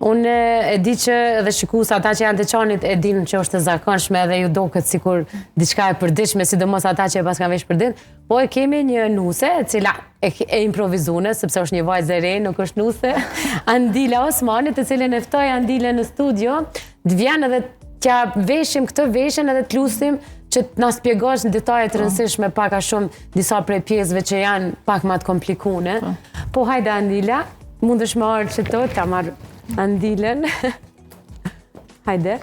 Unë e di që edhe shikues ata që janë të Çanit e dinë që është e zakonshme edhe ju duket sikur diçka e përditshme, sidomos ata që pas kanë vesh përdit, po e kemi një nuse e cila e improvizune, sepse është një vajzë e re, nuk është nuse, Andila Osmanit, të cilën e ftoj Andile në studio, të vjen edhe t'ja veshim këtë veshjen edhe t'lusim që na spjegosh në detaje të rëndësishme pak a shumë disa prej pjesëve që janë pak më të komplikune. Po hajde Andila, mundesh më ardh që ta marr Andilen. Hajde.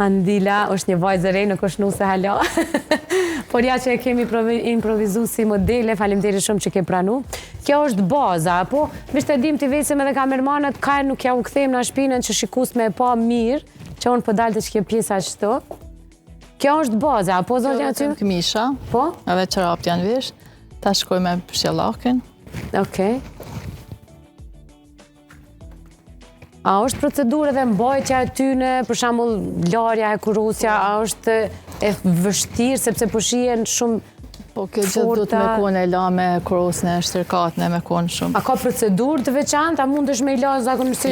Andila është një vajzë e re, nuk është nuse hala. Por ja që e kemi improvizu si modele, faleminderit shumë që ke pranu. Kjo është baza, apo? Visht e dim t'i vesim edhe kamermanët, ka nuk ja u kthejmë në shpinën që shikus me e pa mirë, që unë pëdalte që kjo pjesa qëto. Kjo është baza, apo zonja ty? Kjo është këmisha, po? Edhe qërap janë vish, ta shkoj me pëshjellakin. Okej. A është procedurë dhe mbajtja e tyne, për shembull larja e kurosja, a është e vështirë sepse po shihen shumë Po kjo gjithë du të me kone e la me kurosën e shtërkatën e me kone shumë. A ka procedurë të veçantë, a mundesh me i la zakonisht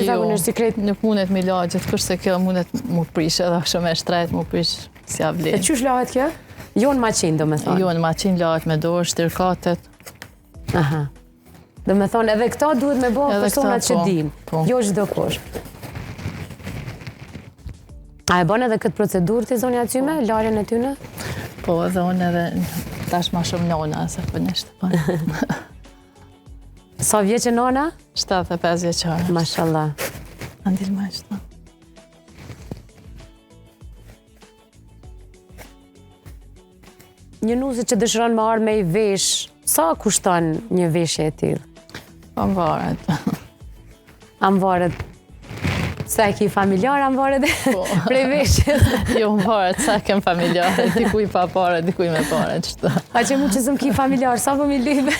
sikret? Nuk mundet me i la gjithë kërë se kjo mundet mu prish edhe shumë e shtrejt mu prish si avlin. E qysh lahet kjo? Jo në maqin, do me thonë? Jo në maqin lahet me dorë, shtërkatët. Aha. Do me thonë, edhe këta duhet me bëhë personat që dim, jo çdo kush. A e bën edhe këtë procedurë të zonja tyme, larjen e tyne? Po, edhe unë edhe tash ma shumë nona, se për nështë. Sa vjeç e nona? 75 vjeçare. Mashallah. Andil ma qëta. Një nuse që dëshiron me ardhë me i vesh, sa kushton një veshje e tillë? Am varet. Am varet. Sa e ki familjar, am varet prej veshjes? Jo, am varet, sa kem familjar. Dikuj pa pare, dikuj me pare, qëta. A që mu që zëm ki familjar, sa po mi lidhe?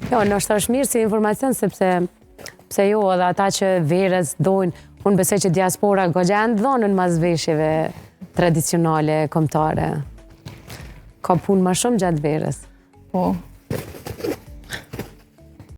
Jo, nështë është mirë si informacion, sepse jo, edhe ata që verës dojnë, unë besoj që diaspora goxha janë dhonën mas veshjeve tradicionale, kombëtare. Ka punë ma shumë gjatë verës. Po.